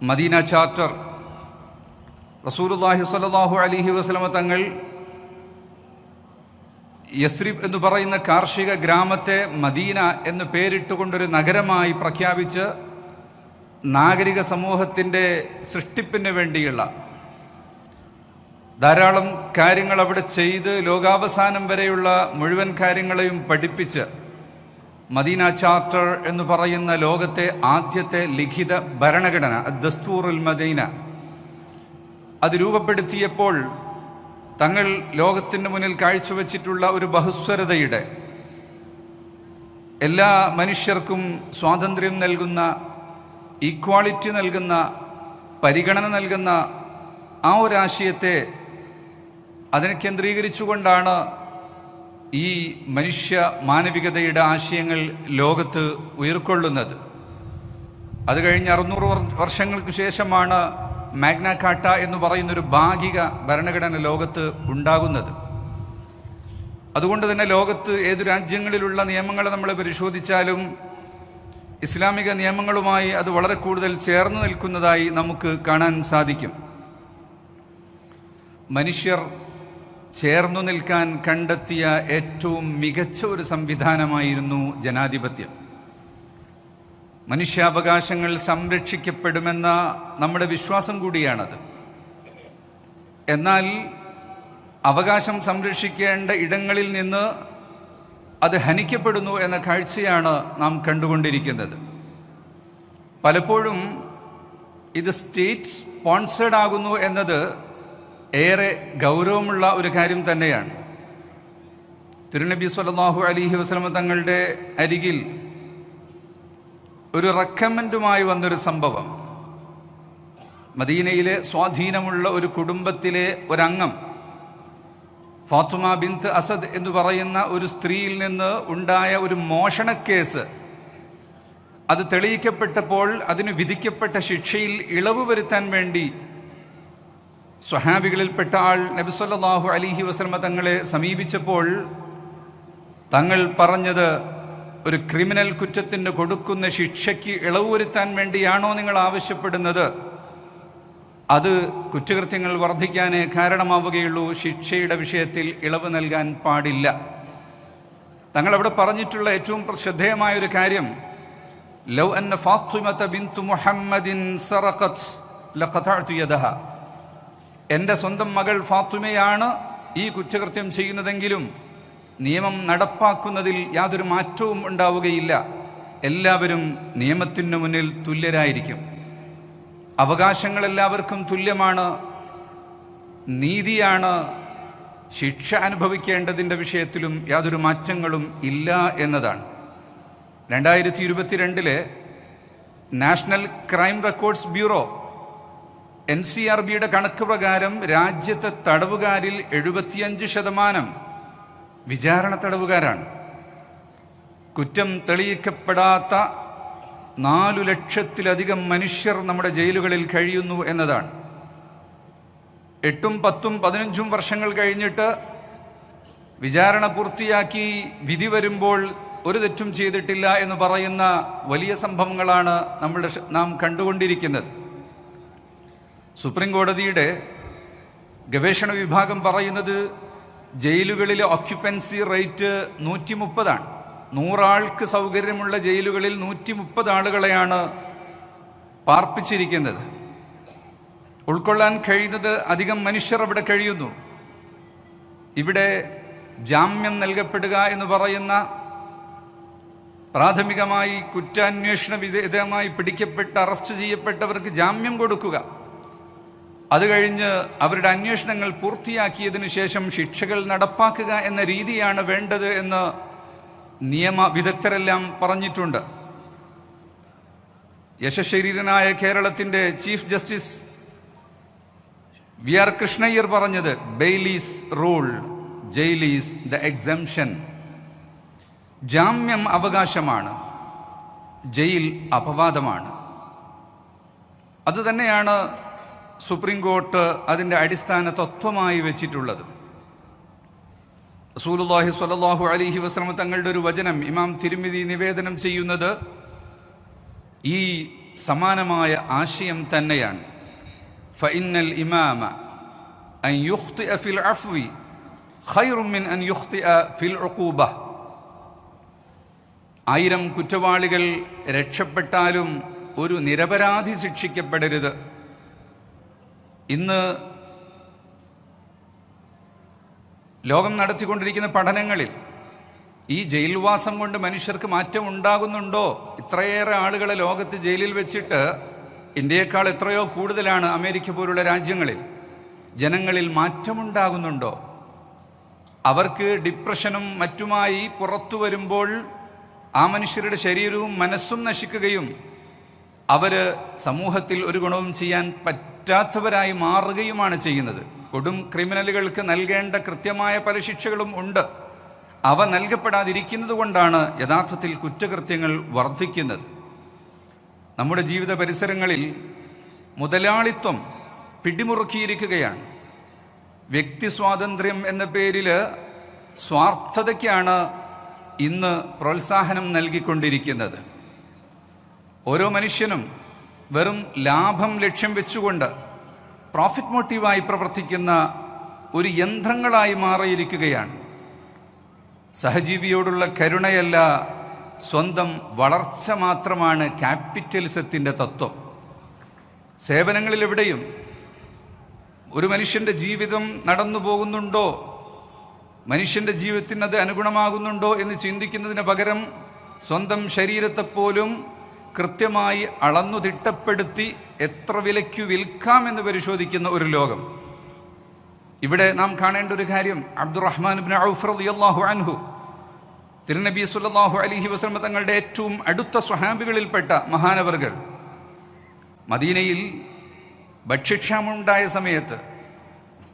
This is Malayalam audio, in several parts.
മദീന ചാർട്ടർ റസൂലുള്ളാഹി സ്വല്ലല്ലാഹു അലൈഹി വസല്ലമ തങ്ങൾ യസ്രിബ് എന്ന് പറയുന്ന കാർഷിക ഗ്രാമത്തെ മദീന എന്ന് പേരിട്ടുകൊണ്ടൊരു നഗരമായി പ്രഖ്യാപിച്ച് നാഗരിക സമൂഹത്തിൻ്റെ സൃഷ്ടിപ്പിന് വേണ്ടിയുള്ള ധാരാളം കാര്യങ്ങൾ അവിടെ ചെയ്ത് ലോകാവസാനം വരെയുള്ള മുഴുവൻ കാര്യങ്ങളെയും പഠിപ്പിച്ച് മദീന ചാർട്ടർ എന്ന് പറയുന്ന ലോകത്തെ ആദ്യത്തെ ലിഖിത ഭരണഘടന ദസ്തൂറുൽ മദീന അത് രൂപപ്പെടുത്തിയപ്പോൾ തങ്ങൾ ലോകത്തിൻ്റെ മുന്നിൽ കാഴ്ചവെച്ചിട്ടുള്ള ഒരു ബഹുസ്വരതയുടെ, എല്ലാ മനുഷ്യർക്കും സ്വാതന്ത്ര്യം നൽകുന്ന, ഈക്വാളിറ്റി നൽകുന്ന, പരിഗണന നൽകുന്ന ആ ഒരാശയത്തെ അതിനെ കേന്ദ്രീകരിച്ചുകൊണ്ടാണ് ഈ മനുഷ്യ മാനവികതയുടെ ആശയങ്ങൾ ലോകത്ത് ഉയർക്കൊള്ളുന്നത്. അത് കഴിഞ്ഞ് 600 വർഷങ്ങൾക്ക് ശേഷമാണ് മാഗ്ന കാർട്ട എന്ന് പറയുന്നൊരു ഭാഗിക ഭരണഘടന ലോകത്ത് ഉണ്ടാകുന്നത്. അതുകൊണ്ട് തന്നെ ലോകത്ത് ഏതു രാജ്യങ്ങളിലുള്ള നിയമങ്ങൾ നമ്മൾ പരിശോധിച്ചാലും ഇസ്ലാമിക നിയമങ്ങളുമായി അത് വളരെ കൂടുതൽ ചേർന്ന് നിൽക്കുന്നതായി നമുക്ക് കാണാൻ സാധിക്കും. മനുഷ്യർ ചേർന്നു നിൽക്കാൻ കണ്ടെത്തിയ ഏറ്റവും മികച്ച ഒരു സംവിധാനമായിരുന്നു ജനാധിപത്യം. മനുഷ്യാവകാശങ്ങൾ സംരക്ഷിക്കപ്പെടുമെന്ന നമ്മുടെ വിശ്വാസം കൂടിയാണത്. എന്നാൽ അവകാശം സംരക്ഷിക്കേണ്ട ഇടങ്ങളിൽ നിന്ന് അത് ഹനിക്കപ്പെടുന്നു എന്ന കാഴ്ചയാണ് നാം കണ്ടുകൊണ്ടിരിക്കുന്നത്. പലപ്പോഴും ഇത് സ്റ്റേറ്റ് സ്പോൺസേഡ് ആകുന്നു എന്നത് ഏറെ ഗൗരവമുള്ള ഒരു കാര്യം തന്നെയാണ്. തിരുനബി സ്വല്ലല്ലാഹു അലൈഹി വസല്ലമ തങ്ങളുടെ അരികിൽ ഒരു റെക്കമെൻഡുമായി വന്നൊരു സംഭവം, മദീനയിലെ സ്വാധീനമുള്ള ഒരു കുടുംബത്തിലെ ഒരംഗം ഫാത്തുമ ബിൻത്ത് അസദ് എന്ന് പറയുന്ന ഒരു സ്ത്രീയിൽ നിന്ന് ഉണ്ടായ ഒരു മോഷണക്കേസ് അത് തെളിയിക്കപ്പെട്ടപ്പോൾ അതിന് വിധിക്കപ്പെട്ട ശിക്ഷയിൽ ഇളവ് വരുത്താൻ വേണ്ടി സ്വഹാബികളിൽപ്പെട്ട ആൾ നബി സല്ലല്ലാഹു അലൈഹി വസല്ലമ തങ്ങളെ സമീപിച്ചപ്പോൾ തങ്ങൾ പറഞ്ഞത്, ഒരു ക്രിമിനൽ കുറ്റത്തിന് കൊടുക്കുന്ന ശിക്ഷയ്ക്ക് ഇളവ് വരുത്താൻ വേണ്ടിയാണോ നിങ്ങൾ ആവശ്യപ്പെടുന്നത്? അത് കുറ്റകൃത്യങ്ങൾ വർദ്ധിക്കാനേ കാരണമാവുകയുള്ളൂ, ശിക്ഷയുടെ വിഷയത്തിൽ ഇളവ് നൽകാൻ പാടില്ല. തങ്ങൾ അവിടെ പറഞ്ഞിട്ടുള്ള ഏറ്റവും ശ്രദ്ധേയമായൊരു കാര്യം, ലൗ അന്ന ഫാത്തിമത ബിൻതു മുഹമ്മദിൻ സറഖത് ലഖതഅതു യദഹ, എൻ്റെ സ്വന്തം മകൾ ഫാത്തിമയാണ് ഈ കുറ്റകൃത്യം ചെയ്യുന്നതെങ്കിലും നിയമം നടപ്പാക്കുന്നതിൽ യാതൊരു മാറ്റവും ഉണ്ടാവുകയില്ല. എല്ലാവരും നിയമത്തിനു മുന്നിൽ തുല്യരായിരിക്കും. അവകാശങ്ങൾ എല്ലാവർക്കും തുല്യമാണ്, നീതിയാണ്. ശിക്ഷ അനുഭവിക്കേണ്ടതിൻ്റെ വിഷയത്തിലും യാതൊരു മാറ്റങ്ങളും ഇല്ല എന്നതാണ്. 2022 നാഷണൽ ക്രൈം റെക്കോർഡ്സ് ബ്യൂറോ NCRBയുടെ കണക്ക് പ്രകാരം രാജ്യത്തെ തടവുകാരിൽ 75% വിചാരണ തടവുകാരാണ്. കുറ്റം തെളിയിക്കപ്പെടാത്ത 4 ലക്ഷത്തിലധികം മനുഷ്യർ നമ്മുടെ ജയിലുകളിൽ കഴിയുന്നു എന്നതാണ്. 8, 10, 15 വർഷങ്ങൾ കഴിഞ്ഞിട്ട് വിചാരണ പൂർത്തിയാക്കി വിധി വരുമ്പോൾ ഒരു തെറ്റും ചെയ്തിട്ടില്ല എന്ന് പറയുന്ന വലിയ സംഭവങ്ങളാണ് നാം കണ്ടുകൊണ്ടിരിക്കുന്നത്. സുപ്രീം കോടതിയുടെ ഗവേഷണ വിഭാഗം പറയുന്നത് ജയിലുകളിലെ ഓക്യുപ്പൻസി റേറ്റ് 130 ആണ്. 100 ആൾക്ക് സൗകര്യമുള്ള ജയിലുകളിൽ 130 ആളുകളെയാണ് പാർപ്പിച്ചിരിക്കുന്നത്. ഉൾക്കൊള്ളാൻ കഴിയുന്നത് അധികം മനുഷ്യർ അവിടെ കഴിയുന്നു. ഇവിടെ ജാമ്യം നൽകപ്പെടുക എന്ന് പറയുന്ന, പ്രാഥമികമായി കുറ്റാന്വേഷണ വിധേയമായി പിടിക്കപ്പെട്ട് അറസ്റ്റ് ചെയ്യപ്പെട്ടവർക്ക് ജാമ്യം കൊടുക്കുക, അത് കഴിഞ്ഞ് അവരുടെ അന്വേഷണങ്ങൾ പൂർത്തിയാക്കിയതിനു ശേഷം ശിക്ഷകൾ നടപ്പാക്കുക എന്ന രീതിയാണ് വേണ്ടത് എന്ന് നിയമ വിദഗ്ധരെല്ലാം പറഞ്ഞിട്ടുണ്ട്. യശശരീരനായ കേരളത്തിൻ്റെ chief justice V R Krishna Iyer പറഞ്ഞത്, bail is rule, jail is the exception. ജാമ്യം അവകാശമാണ്, ജയിൽ അപവാദമാണ്. അതുതന്നെയാണ് സുപ്രീം കോർട്ട് അതിൻ്റെ അടിസ്ഥാന തത്വമായി വെച്ചിട്ടുള്ളത്. റസൂലുള്ളാഹി സ്വല്ലല്ലാഹു അലൈഹി വസല്ലം തങ്ങളുടെ ഒരു വചനം ഇമാം തിരുമിദി നിവേദനം ചെയ്യുന്നത്, ഈ സമാനമായ ആശയം തന്നെയാണ്. ഫഇന്നൽ ഇമാമ അൻ യുഖ്തിഅ ഫിൽ അഫ്വി ഖൈറും മിൻ അൻ യുഖ്തിഅ ഫിൽ ഉഖൂബ. 1000 കുറ്റവാളികൾ രക്ഷപ്പെട്ടാലും ഒരു നിരപരാധി ശിക്ഷിക്കപ്പെടരുത്. ഇന്ന് ലോകം നടത്തിക്കൊണ്ടിരിക്കുന്ന പഠനങ്ങളിൽ ഈ ജയിൽവാസം കൊണ്ട് മനുഷ്യർക്ക് മാറ്റം ഉണ്ടാകുന്നുണ്ടോ? ഇത്രയേറെ ആളുകളെ ലോകത്ത് ജയിലിൽ വെച്ചിട്ട് ഇന്ത്യയേക്കാൾ എത്രയോ കൂടുതലാണ് അമേരിക്ക പോലുള്ള രാജ്യങ്ങളിൽ. ജനങ്ങളിൽ മാറ്റമുണ്ടാകുന്നുണ്ടോ? അവർക്ക് ഡിപ്രഷനും മറ്റുമായി പുറത്തു വരുമ്പോൾ ആ മനുഷ്യരുടെ ശരീരവും മനസ്സും നശിക്കുകയും അവർ സമൂഹത്തിൽ ഒരു ഗുണവും ചെയ്യാൻ പറ്റാത്തവരായി മാറുകയുമാണ് ചെയ്യുന്നത്. കൊടും ക്രിമിനലുകൾക്ക് നൽകേണ്ട കൃത്യമായ പല ശിക്ഷകളും ഉണ്ട്. അവ നൽകപ്പെടാതിരിക്കുന്നത് കൊണ്ടാണ് യഥാർത്ഥത്തിൽ കുറ്റകൃത്യങ്ങൾ വർദ്ധിക്കുന്നത്. നമ്മുടെ ജീവിത പരിസരങ്ങളിൽ മുതലാളിത്വം പിടിമുറുക്കിയിരിക്കുകയാണ്. വ്യക്തി സ്വാതന്ത്ര്യം എന്ന പേരിൽ സ്വാർത്ഥതയ്ക്കാണ് ഇന്ന് പ്രോത്സാഹനം നൽകിക്കൊണ്ടിരിക്കുന്നത്. ഓരോ മനുഷ്യനും വെറും ലാഭം ലക്ഷ്യം വെച്ചുകൊണ്ട് പ്രോഫിറ്റ് മോട്ടീവായി പ്രവർത്തിക്കുന്ന ഒരു യന്ത്രങ്ങളായി മാറിയിരിക്കുകയാണ്. സഹജീവിയോടുള്ള കരുണയല്ല, സ്വന്തം വളർച്ച മാത്രമാണ് ക്യാപിറ്റലിസത്തിൻ്റെ തത്വം. സേവനങ്ങളിൽ എവിടെയും ഒരു മനുഷ്യൻ്റെ ജീവിതം നടന്നു പോകുന്നുണ്ടോ, മനുഷ്യൻ്റെ ജീവിതത്തിന് അത് അനുഗുണമാകുന്നുണ്ടോ എന്ന് ചിന്തിക്കുന്നതിന് പകരം സ്വന്തം ശരീരത്തെപ്പോലും കൃത്യമായി അളന്നു തിട്ടപ്പെടുത്തി എത്ര വിലയ്ക്കു വിൽക്കാമെന്ന് പരിശോധിക്കുന്ന ഒരു ലോകം. ഇവിടെ നാം കാണേണ്ട ഒരു കാര്യം, അബ്ദുറഹ്മാൻ ഇബ്നു ഔഫ് റളിയല്ലാഹു അൻഹു, തിരുനബി സല്ലല്ലാഹു അലൈഹി വസല്ലം തങ്ങളുടെ ഏറ്റവും അടുത്ത സ്വഹാബികളിൽപ്പെട്ട മഹാനവറുകൾ, മദീനയിൽ ഭക്ഷ്യക്ഷാമമുണ്ടായ സമയത്ത്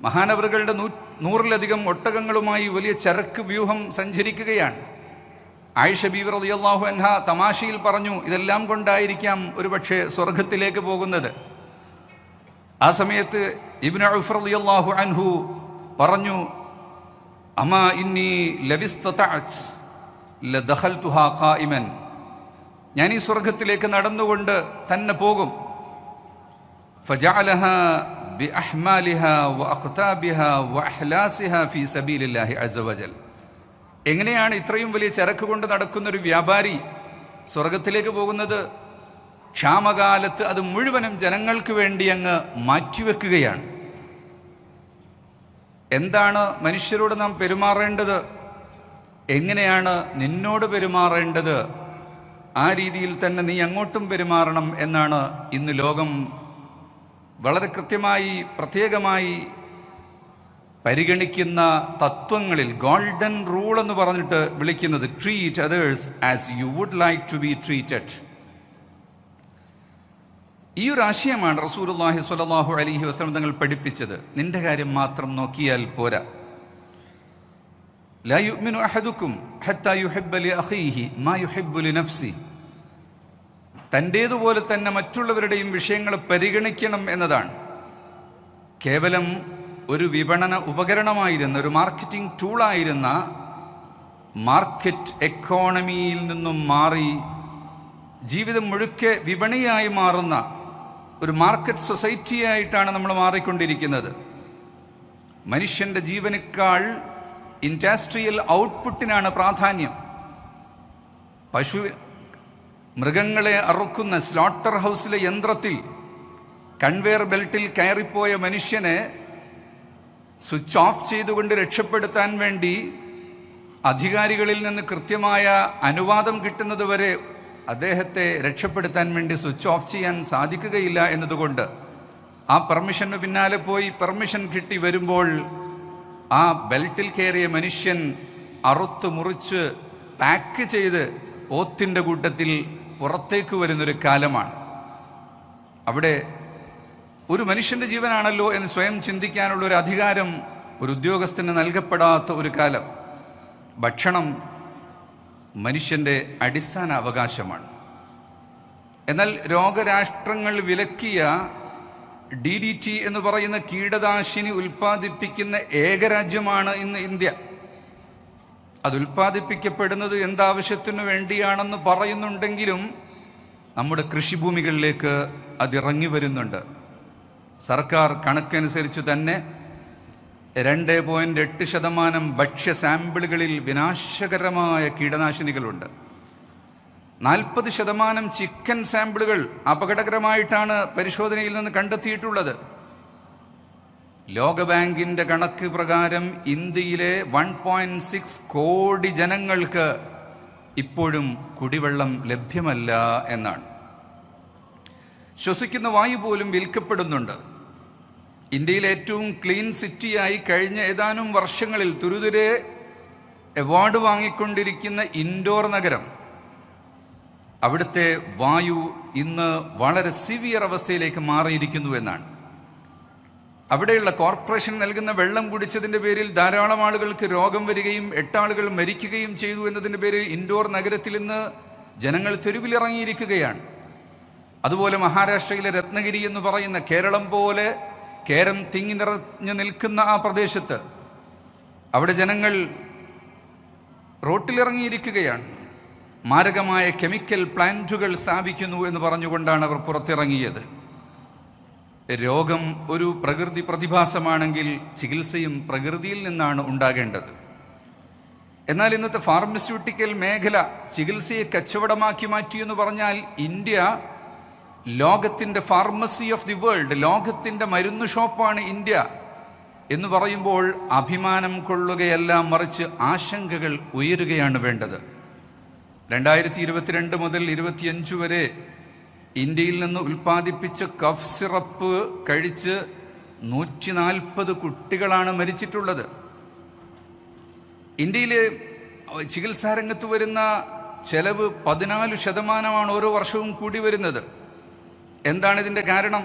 മഹാനവറുകളുടെ 100-ലധികം ഒട്ടകങ്ങളുമായി വലിയ ചരക്ക് വ്യൂഹം സഞ്ചരിക്കുകയാണ്. ആയിഷ ബീവി റളിയല്ലാഹു അൻഹ തമാശയിൽ പറഞ്ഞു, ഇതെല്ലാം കൊണ്ടായിരിക്കാം ഒരുപക്ഷെ സ്വർഗത്തിലേക്ക് പോകുന്നത്. ആ സമയത്ത് ഇബ്നു ഔഫ് റളിയല്ലാഹു അൻഹു പറഞ്ഞു, അമാ ഇന്നി ലവിസ്തതഅത് ലദഖൽതുഹാ ഖായിമൻ, ഞാൻ ഈ സ്വർഗത്തിലേക്ക് നടന്നുകൊണ്ട് തന്നെ പോകും. ഫജഅലഹാ ബിഅഹ്മാലിഹാ വഅഖ്താബിഹാ വഅഹ്ലാസിഹാ ഫീ സബീലില്ലാഹി അസ്സ വജൽ. എങ്ങനെയാണ് ഇത്രയും വലിയ ചരക്ക് കൊണ്ട് നടക്കുന്നൊരു വ്യാപാരി സ്വർഗത്തിലേക്ക് പോകുന്നത്? ക്ഷാമകാലത്ത് അത് മുഴുവനും ജനങ്ങൾക്ക് വേണ്ടി അങ്ങ് മാറ്റിവെക്കുകയാണ്. എന്താണ് മനുഷ്യരോട് നാം പെരുമാറേണ്ടത്? എങ്ങനെയാണ് നിന്നോട് പെരുമാറേണ്ടത്? ആ രീതിയിൽ തന്നെ നീ അങ്ങോട്ടും പെരുമാറണം എന്നാണ് ഇന്ന് ലോകം വളരെ കൃത്യമായി പ്രത്യേകമായി പരിഗണിക്കുന്ന തത്വങ്ങളിൽ ഗോൾഡൻ റൂൾ എന്ന് പറഞ്ഞിട്ട് വിളിക്കുന്നത്. Treat others as you would like to be treated. ഈ ഒരു ആശയമാണ് റസൂലുള്ളാഹി സ്വല്ലല്ലാഹു അലൈഹി വസല്ലം തങ്ങൾ പഠിപ്പിച്ചത്. നിന്റെ കാര്യം മാത്രം നോക്കിയാൽ പോരാ. ലാ യുഅ്മിനു അഹദുക്കും ഹത്താ യുഹിബ്ബ ലി അഖീഹി മാ യുഹിബ്ബു ലി നഫ്സി. തൻ്റേതുപോലെ തന്നെ മറ്റുള്ളവരുടെയും വിഷയങ്ങൾ പരിഗണിക്കണം എന്നതാണ്. കേവലം ഒരു വിപണന ഉപകരണമായിരുന്ന, ഒരു മാർക്കറ്റിംഗ് ടൂളായിരുന്ന മാർക്കറ്റ് എക്കോണമിയിൽ നിന്നും മാറി ജീവിതം മുഴുക്കെ വിപണിയായി മാറുന്ന ഒരു മാർക്കറ്റ് സൊസൈറ്റിയായിട്ടാണ് നമ്മൾ മാറിക്കൊണ്ടിരിക്കുന്നത്. മനുഷ്യൻ്റെ ജീവനേക്കാൾ ഇൻഡസ്ട്രിയൽ ഔട്ട്പുട്ടിനാണ് പ്രാധാന്യം. മൃഗങ്ങളെ അറുക്കുന്ന സ്ലോട്ടർ ഹൗസിലെ യന്ത്രത്തിൽ കൺവെയർ ബെൽറ്റിൽ കയറിപ്പോയ മനുഷ്യനെ സ്വിച്ച് ഓഫ് ചെയ്തുകൊണ്ട് രക്ഷപ്പെടുത്താൻ വേണ്ടി അധികാരികളിൽ നിന്ന് കൃത്യമായ അനുവാദം കിട്ടുന്നത് വരെ അദ്ദേഹത്തെ രക്ഷപ്പെടുത്താൻ വേണ്ടി സ്വിച്ച് ഓഫ് ചെയ്യാൻ സാധിക്കുകയില്ല എന്നതുകൊണ്ട് ആ പെർമിഷന് പിന്നാലെ പോയി പെർമിഷൻ കിട്ടി വരുമ്പോൾ ആ ബെൽറ്റിൽ കയറിയ മനുഷ്യൻ അറുത്ത് മുറിച്ച് പാക്ക് ചെയ്ത് ഓത്തിൻ്റെ കൂട്ടത്തിൽ പുറത്തേക്ക് വരുന്നൊരു കാലമാണ്. അവിടെ ഒരു മനുഷ്യൻ്റെ ജീവനാണല്ലോ എന്ന് സ്വയം ചിന്തിക്കാനുള്ള ഒരു അധികാരം ഒരു ഉദ്യോഗസ്ഥന് നൽകപ്പെടാത്ത ഒരു കാലം. ഭക്ഷണം മനുഷ്യൻ്റെ അടിസ്ഥാന അവകാശമാണ്. എന്നാൽ രോഗരാഷ്ട്രങ്ങൾ വിലക്കിയ DDT എന്ന് പറയുന്ന കീടനാശിനി ഉൽപ്പാദിപ്പിക്കുന്ന ഏക രാജ്യമാണ് ഇന്ന് ഇന്ത്യ. അത് ഉൽപ്പാദിപ്പിക്കപ്പെടുന്നത് എന്താവശ്യത്തിനു വേണ്ടിയാണെന്ന് പറയുന്നുണ്ടെങ്കിലും നമ്മുടെ കൃഷിഭൂമികളിലേക്ക് അതിറങ്ങി വരുന്നുണ്ട്. സർക്കാർ കണക്കനുസരിച്ച് തന്നെ 2.8% ഭക്ഷ്യ സാമ്പിളുകളിൽ വിനാശകരമായ കീടനാശിനികളുണ്ട്. 40% ചിക്കൻ സാമ്പിളുകൾ അപകടകരമായിട്ടാണ് പരിശോധനയിൽ നിന്ന് കണ്ടെത്തിയിട്ടുള്ളത്. ലോകബാങ്കിൻ്റെ കണക്ക് പ്രകാരം ഇന്ത്യയിലെ 1.6 കോടി ജനങ്ങൾക്ക് ഇപ്പോഴും കുടിവെള്ളം ലഭ്യമല്ല എന്നാണ്. ശ്വസിക്കുന്ന വായു പോലും വിൽക്കപ്പെടുന്നുണ്ട്. ഇന്ത്യയിലെ ഏറ്റവും ക്ലീൻ സിറ്റിയായി കഴിഞ്ഞ ഏതാനും വർഷങ്ങളിൽ തുരുതുരെ അവാർഡ് വാങ്ങിക്കൊണ്ടിരിക്കുന്ന ഇൻഡോർ നഗരം, അവിടുത്തെ വായു ഇന്ന് വളരെ സിവിയർ അവസ്ഥയിലേക്ക് മാറിയിരിക്കുന്നു എന്നാണ്. അവിടെയുള്ള കോർപ്പറേഷൻ നൽകുന്ന വെള്ളം കുടിച്ചതിൻ്റെ പേരിൽ ധാരാളം ആളുകൾക്ക് രോഗം വരികയും 8 ആളുകൾ മരിക്കുകയും ചെയ്തു എന്നതിൻ്റെ പേരിൽ ഇൻഡോർ നഗരത്തിൽ ഇന്ന് ജനങ്ങൾ തെരുവിലിറങ്ങിയിരിക്കുകയാണ്. അതുപോലെ മഹാരാഷ്ട്രയിലെ രത്നഗിരി എന്ന് പറയുന്ന കേരളം പോലെ കേരം തിങ്ങി നിറഞ്ഞു നിൽക്കുന്ന ആ പ്രദേശത്ത് അവിടെ ജനങ്ങൾ റോട്ടിലിറങ്ങിയിരിക്കുകയാണ്. മാരകമായ കെമിക്കൽ പ്ലാന്റുകൾ സ്ഥാപിക്കുന്നു എന്ന് പറഞ്ഞുകൊണ്ടാണ് അവർ പുറത്തിറങ്ങിയത്. രോഗം ഒരു പ്രകൃതി പ്രതിഭാസമാണെങ്കിൽ ചികിത്സയും പ്രകൃതിയിൽ നിന്നാണ് ഉണ്ടാകേണ്ടത്. എന്നാൽ ഇന്നത്തെ ഫാർമസ്യൂട്ടിക്കൽ മേഖല ചികിത്സയെ കച്ചവടമാക്കി മാറ്റിയെന്ന് പറഞ്ഞാൽ ഇന്ത്യ ലോകത്തിൻ്റെ ഫാർമസി ഓഫ് ദി വേൾഡ്, ലോകത്തിൻ്റെ മരുന്ന് ഷോപ്പാണ് ഇന്ത്യ എന്ന് പറയുമ്പോൾ അഭിമാനം കൊള്ളുകയല്ല, മറിച്ച് ആശങ്കകൾ ഉയരുകയാണ് വേണ്ടത്. 2022 മുതൽ 2025 വരെ ഇന്ത്യയിൽ നിന്ന് ഉൽപ്പാദിപ്പിച്ച കഫ് സിറപ്പ് കഴിച്ച് 140 കുട്ടികളാണ് മരിച്ചിട്ടുള്ളത്. ഇന്ത്യയിലെ ചികിത്സാരംഗത്ത് വരുന്ന ചെലവ് 14% ഓരോ വർഷവും കൂടി വരുന്നത്. എന്താണ് ഇതിൻ്റെ കാരണം?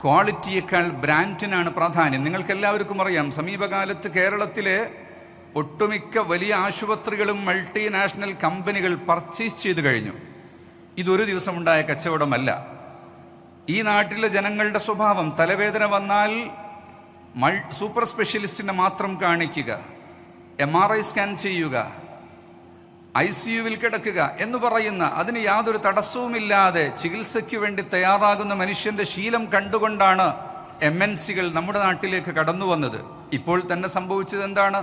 ക്വാളിറ്റിയേക്കാൾ ബ്രാൻഡിനാണ് പ്രാധാന്യം. നിങ്ങൾക്കെല്ലാവർക്കും അറിയാം, സമീപകാലത്ത് കേരളത്തിലെ ഒട്ടുമിക്ക വലിയ ആശുപത്രികളും മൾട്ടിനാഷണൽ കമ്പനികൾ പർച്ചേസ് ചെയ്തു കഴിഞ്ഞു. ഇതൊരു ദിവസമുണ്ടായ കച്ചവടമല്ല. ഈ നാട്ടിലെ ജനങ്ങളുടെ സ്വഭാവം, തലവേദന വന്നാൽ സൂപ്പർ സ്പെഷ്യലിസ്റ്റിനെ മാത്രം കാണിക്കുക, MRI സ്കാൻ ചെയ്യുക, ICUവിൽ കിടക്കുക എന്ന് പറയുന്ന, അതിന് യാതൊരു തടസ്സവുമില്ലാതെ ചികിത്സയ്ക്ക് വേണ്ടി തയ്യാറാകുന്ന മനുഷ്യൻ്റെ ശീലം കണ്ടുകൊണ്ടാണ് MNCകൾ നമ്മുടെ നാട്ടിലേക്ക് കടന്നു വന്നത്. ഇപ്പോൾ തന്നെ സംഭവിച്ചത് എന്താണ്?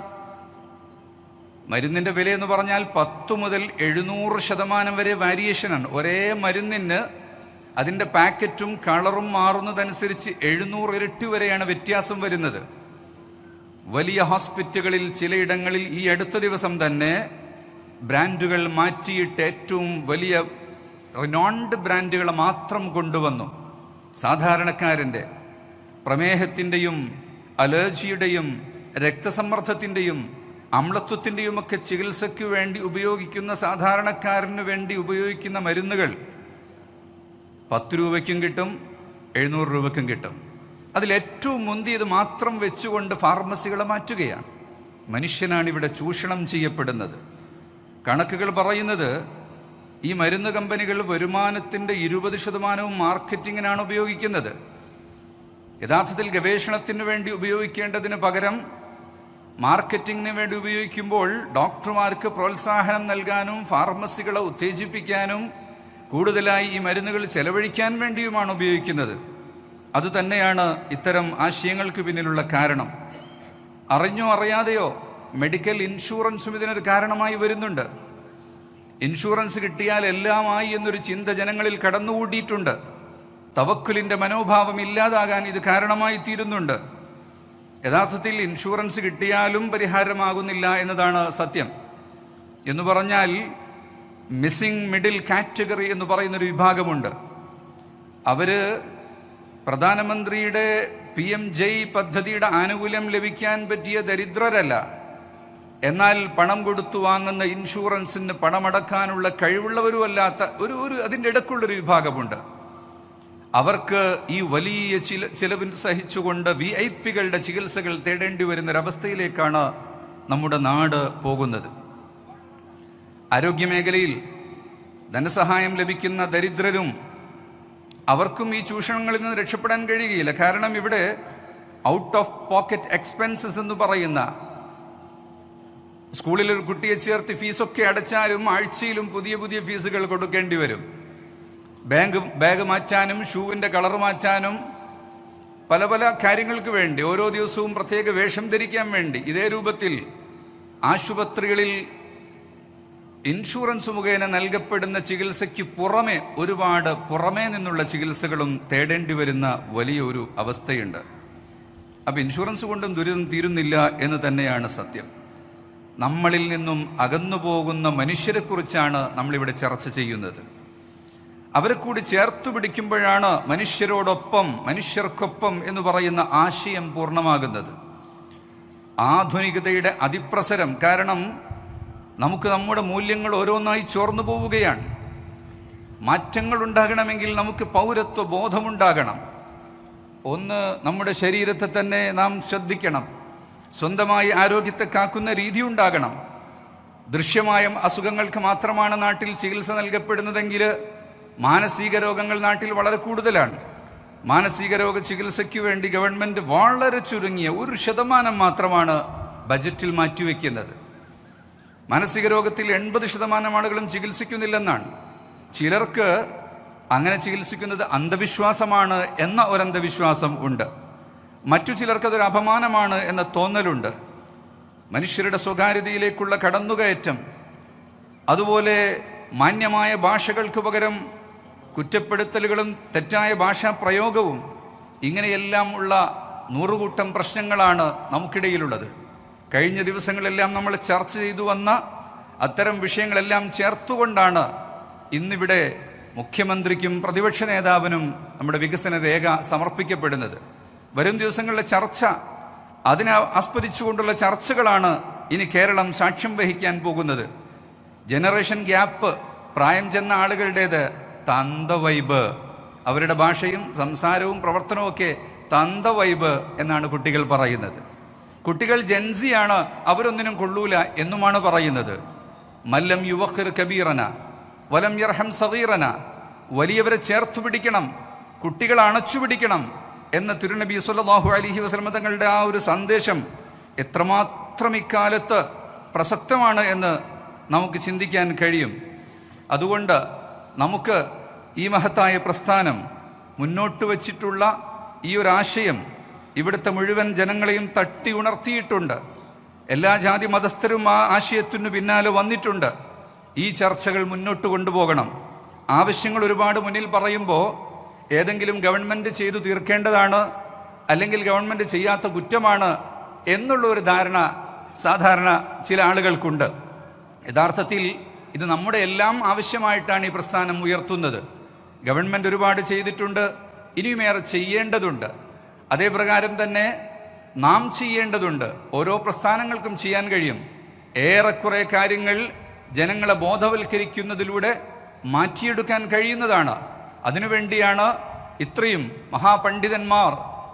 മരുന്നിൻ്റെ വില എന്ന് പറഞ്ഞാൽ 10 മുതൽ 700% വരെ വേരിയേഷനാണ്. ഒരേ മരുന്നിന് അതിൻ്റെ പാക്കറ്റും കളറും മാറുന്നതനുസരിച്ച് 700 ഇരട്ടി വരെയാണ് വ്യത്യാസം വരുന്നത്. വലിയ ഹോസ്പിറ്റലുകളിൽ ചിലയിടങ്ങളിൽ ഈ അടുത്ത ദിവസം തന്നെ ബ്രാൻഡുകൾ മാറ്റിയിട്ട് ഏറ്റവും വലിയ റിനോൺഡ് ബ്രാൻഡുകൾ മാത്രം കൊണ്ടുവന്നു. സാധാരണക്കാരൻ്റെ പ്രമേഹത്തിൻ്റെയും അലർജിയുടെയും രക്തസമ്മർദ്ദത്തിൻ്റെയും അമ്ലത്വത്തിൻ്റെയുമൊക്കെ ചികിത്സയ്ക്ക് വേണ്ടി ഉപയോഗിക്കുന്ന, സാധാരണക്കാരന് വേണ്ടി ഉപയോഗിക്കുന്ന മരുന്നുകൾ 10 രൂപയ്ക്കും കിട്ടും, 700 രൂപയ്ക്കും കിട്ടും. അതിലേറ്റവും മുന്തിയത് മാത്രം വെച്ചുകൊണ്ട് ഫാർമസികളെ മാറ്റുകയാണ്. മനുഷ്യനാണ് ഇവിടെ ചൂഷണം ചെയ്യപ്പെടുന്നത്. കണക്കുകൾ പറയുന്നത് ഈ മരുന്ന് കമ്പനികൾ വരുമാനത്തിൻ്റെ 20% മാർക്കറ്റിങ്ങിനാണ് ഉപയോഗിക്കുന്നത്. യഥാർത്ഥത്തിൽ ഗവേഷണത്തിന് വേണ്ടി ഉപയോഗിക്കേണ്ടതിന് പകരം മാർക്കറ്റിങ്ങിന് വേണ്ടി ഉപയോഗിക്കുമ്പോൾ ഡോക്ടർമാർക്ക് പ്രോത്സാഹനം നൽകാനും ഫാർമസികളെ ഉത്തേജിപ്പിക്കാനും കൂടുതലായി ഈ മരുന്നുകൾ ചെലവഴിക്കാൻ വേണ്ടിയുമാണ് ഉപയോഗിക്കുന്നത്. അതുതന്നെയാണ് ഇത്തരം ആശയങ്ങൾക്ക് പിന്നിലുള്ള കാരണം. അറിഞ്ഞോ അറിയാതെയോ മെഡിക്കൽ ഇൻഷുറൻസും ഇതിനൊരു കാരണമായി വരുന്നുണ്ട്. ഇൻഷുറൻസ് കിട്ടിയാൽ എല്ലാമായി എന്നൊരു ചിന്ത ജനങ്ങളിൽ കടന്നുകൂടിയിട്ടുണ്ട്. തവക്കുലിൻ്റെ മനോഭാവം ഇല്ലാതാകാൻ ഇത് കാരണമായി തീരുന്നുണ്ട്. യഥാർത്ഥത്തിൽ ഇൻഷുറൻസ് കിട്ടിയാലും പരിഹാരമാകുന്നില്ല എന്നതാണ് സത്യം. എന്ന് പറഞ്ഞാൽ മിസ്സിംഗ് മിഡിൽ കാറ്റഗറി എന്ന് പറയുന്നൊരു വിഭാഗമുണ്ട്. അവർ പ്രധാനമന്ത്രിയുടെ PMJ പദ്ധതിയുടെ ആനുകൂല്യം ലഭിക്കാൻ പറ്റിയ ദരിദ്രരല്ല. എന്നാൽ പണം കൊടുത്തു വാങ്ങുന്ന ഇൻഷുറൻസിന് പണമടക്കാനുള്ള കഴിവുള്ളവരുമല്ലാത്ത ഒരു അതിൻ്റെ ഇടയ്ക്കുള്ളൊരു വിഭാഗമുണ്ട്. അവർക്ക് ഈ വലിയ ചിലവിൽ സഹിച്ചുകൊണ്ട് VIP-കളുടെ ചികിത്സകൾ തേടേണ്ടി വരുന്നൊരവസ്ഥയിലേക്കാണ് നമ്മുടെ നാട് പോകുന്നത്. ആരോഗ്യമേഖലയിൽ ധനസഹായം ലഭിക്കുന്ന ദരിദ്രരും അവർക്കും ഈ ചൂഷണങ്ങളിൽ നിന്ന് രക്ഷപ്പെടാൻ കഴിയുകയില്ല. കാരണം ഇവിടെ ഔട്ട് ഓഫ് പോക്കറ്റ് എക്സ്പെൻസസ് എന്ന് പറയുന്ന, സ്കൂളിൽ ഒരു കുട്ടിയെ ചേർത്ത് ഫീസൊക്കെ അടച്ചാലും ആഴ്ചയിലും പുതിയ പുതിയ ഫീസുകൾ കൊടുക്കേണ്ടി വരും. ബാഗ് മാറ്റാനും ഷൂവിൻ്റെ കളർ മാറ്റാനും പല പല കാര്യങ്ങൾക്ക് വേണ്ടി ഓരോ ദിവസവും പ്രത്യേക വേഷം ധരിക്കാൻ വേണ്ടി ഇതേ രൂപത്തിൽ ആശുപത്രികളിൽ ഇൻഷുറൻസ് മുഖേന നൽകപ്പെടുന്ന ചികിത്സയ്ക്ക് പുറമേ നിന്നുള്ള ചികിത്സകളും തേടേണ്ടി വരുന്ന വലിയൊരു അവസ്ഥയുണ്ട്. അപ്പം ഇൻഷുറൻസ് കൊണ്ടും ദുരിതം തീരുന്നില്ല എന്ന് തന്നെയാണ് സത്യം. നമ്മളിൽ നിന്നും അകന്നു പോകുന്ന മനുഷ്യരെക്കുറിച്ചാണ് നമ്മളിവിടെ ചർച്ച ചെയ്യുന്നത്. അവരെ കൂടി ചേർത്തു പിടിക്കുമ്പോഴാണ് മനുഷ്യർക്കൊപ്പം എന്ന് പറയുന്ന ആശയം പൂർണ്ണമാകുന്നത്. ആധുനികതയുടെ അതിപ്രസരം കാരണം നമുക്ക് നമ്മുടെ മൂല്യങ്ങൾ ഓരോന്നായി ചോർന്നു പോവുകയാണ്. മാറ്റങ്ങൾ ഉണ്ടാകണമെങ്കിൽ നമുക്ക് പൗരത്വ ബോധമുണ്ടാകണം. ഒന്ന്, നമ്മുടെ ശരീരത്തെ തന്നെ നാം ശ്രദ്ധിക്കണം. സ്വന്തമായി ആരോഗ്യത്തെ കാക്കുന്ന രീതി ഉണ്ടാകണം. ദൃശ്യമായ അസുഖങ്ങൾക്ക് മാത്രമാണ് നാട്ടിൽ ചികിത്സ നൽകപ്പെടുന്നതെങ്കിൽ മാനസിക രോഗങ്ങൾ നാട്ടിൽ വളരെ കൂടുതലാണ്. മാനസിക രോഗ ചികിത്സയ്ക്ക് വേണ്ടി ഗവൺമെൻറ് വളരെ ചുരുങ്ങിയ 1% മാത്രമാണ് ബജറ്റിൽ മാറ്റിവെക്കുന്നത്. മാനസിക രോഗത്തിൽ 80% ആളുകളും ചികിത്സിക്കുന്നില്ലെന്നാണ്. ചിലർക്ക് അങ്ങനെ ചികിത്സിക്കുന്നത് അന്ധവിശ്വാസമാണ് എന്ന ഒരു അന്ധവിശ്വാസം ഉണ്ട്. മറ്റു ചിലർക്കതൊരു അപമാനമാണ് എന്ന തോന്നലുണ്ട്. മനുഷ്യരുടെ സ്വകാര്യതയിലേക്കുള്ള കടന്നുകയറ്റം, അതുപോലെ മാന്യമായ ഭാഷകൾക്ക് പകരം കുറ്റപ്പെടുത്തലുകളും തെറ്റായ ഭാഷാ പ്രയോഗവും, ഇങ്ങനെയെല്ലാം ഉള്ള നൂറുകൂട്ടം പ്രശ്നങ്ങളാണ് നമുക്കിടയിലുള്ളത്. കഴിഞ്ഞ ദിവസങ്ങളെല്ലാം നമ്മൾ ചർച്ച ചെയ്തു വന്ന അത്തരം വിഷയങ്ങളെല്ലാം ചേർത്തുകൊണ്ടാണ് ഇന്നിവിടെ മുഖ്യമന്ത്രിക്കും പ്രതിപക്ഷ നേതാവിനും നമ്മുടെ വികസന രേഖ സമർപ്പിക്കപ്പെടുന്നത്. വരും ദിവസങ്ങളിലെ ചർച്ച, അതിനെ ആസ്പദിച്ചുകൊണ്ടുള്ള ചർച്ചകളാണ് ഇനി കേരളം സാക്ഷ്യം വഹിക്കാൻ പോകുന്നത്. ജനറേഷൻ ഗ്യാപ്പ്, പ്രായം ചെന്ന ആളുകളുടേത് തന്ത വൈബ്, അവരുടെ ഭാഷയും സംസാരവും പ്രവർത്തനവും ഒക്കെ തന്ത വൈബ് എന്നാണ് കുട്ടികൾ പറയുന്നത്. കുട്ടികൾ ജൻസിയാണ്, അവരൊന്നിനും കൊള്ളൂല എന്നുമാണ് പറയുന്നത്. മല്ലം യുവഖിർ കബീറന വലം യർഹം സഗീറന, വലിയവരെ ചേർത്തു പിടിക്കണം, കുട്ടികളെ അണച്ചു പിടിക്കണം എന്ന തിരുനബി സല്ലല്ലാഹു അലൈഹി വസല്ലം തങ്ങളുടെ ആ ഒരു സന്ദേശം എത്രമാത്രം ഇക്കാലത്ത് പ്രസക്തമാണ് എന്ന് നമുക്ക് ചിന്തിക്കാൻ കഴിയും. അതുകൊണ്ട് നമുക്ക് ഈ മഹത്തായ പ്രസ്ഥാനം മുന്നോട്ട് വച്ചിട്ടുള്ള ഈ ഒരു ആശയം ഇവിടുത്തെ മുഴുവൻ ജനങ്ങളെയും തട്ടി ഉണർത്തിയിട്ടുണ്ട്. എല്ലാ ജാതി മതസ്ഥരും ആ ആശയത്തിനു പിന്നാലെ വന്നിട്ടുണ്ട്. ഈ ചർച്ചകൾ മുന്നോട്ട് കൊണ്ടുപോകണം. ആവശ്യങ്ങൾ ഒരുപാട് മുന്നിൽ പറയുമ്പോൾ ഏതെങ്കിലും ഗവൺമെൻറ് ചെയ്തു തീർക്കേണ്ടതാണ്, അല്ലെങ്കിൽ ഗവൺമെൻറ് ചെയ്യാത്ത കുറ്റമാണ് എന്നുള്ള ഒരു ധാരണ സാധാരണ ചില ആളുകൾക്കുണ്ട്. യഥാർത്ഥത്തിൽ ഇത് നമ്മുടെ എല്ലാം ആവശ്യമായിട്ടാണ് ഈ പ്രസ്ഥാനം ഉയർത്തുന്നത്. ഗവൺമെൻറ് ഒരുപാട് ചെയ്തിട്ടുണ്ട്, ഇനിയുമേറെ ചെയ്യേണ്ടതുണ്ട്. അതേപ്രകാരം തന്നെ നാം ചെയ്യേണ്ടതുണ്ട്. ഓരോ പ്രസ്ഥാനങ്ങൾക്കും ചെയ്യാൻ കഴിയും. ഏറെക്കുറെ കാര്യങ്ങൾ ജനങ്ങളെ ബോധവൽക്കരിക്കുന്നതിലൂടെ മാറ്റിയെടുക്കാൻ കഴിയുന്നതാണ്. അതിനുവേണ്ടിയാണ് ഇത്രയും മഹാപണ്ഡിതന്മാർ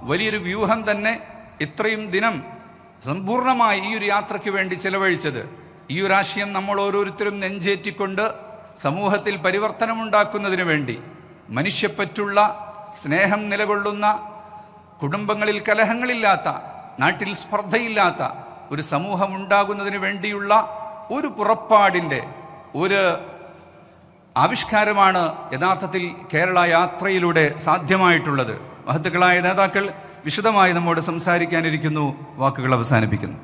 വലിയൊരു വ്യൂഹം തന്നെ ഇത്രയും ദിനം സമ്പൂർണമായി ഈ ഒരു യാത്രയ്ക്ക് വേണ്ടി ചെലവഴിച്ചത്. ഈ ഒരു ആശയം നമ്മൾ ഓരോരുത്തരും നെഞ്ചേറ്റിക്കൊണ്ട് സമൂഹത്തിൽ പരിവർത്തനമുണ്ടാക്കുന്നതിന് വേണ്ടി, മനുഷ്യപ്പറ്റുള്ള സ്നേഹം നിലകൊള്ളുന്ന, കുടുംബങ്ങളിൽ കലഹങ്ങളില്ലാത്ത, നാട്ടിൽ സ്പർദ്ധയില്ലാത്ത ഒരു സമൂഹം ഉണ്ടാകുന്നതിന് വേണ്ടിയുള്ള ഒരു പുറപ്പാടിൻ്റെ ഒരു ആവിഷ്കാരമാണ് യഥാർത്ഥത്തിൽ കേരള യാത്രയിലൂടെ സാധ്യമായിട്ടുള്ളത്. മഹത്തുക്കളായ നേതാക്കൾ വിശദമായി നമ്മോട് സംസാരിക്കാനിരിക്കുന്നു. വാക്കുകൾ അവസാനിപ്പിക്കുന്നു.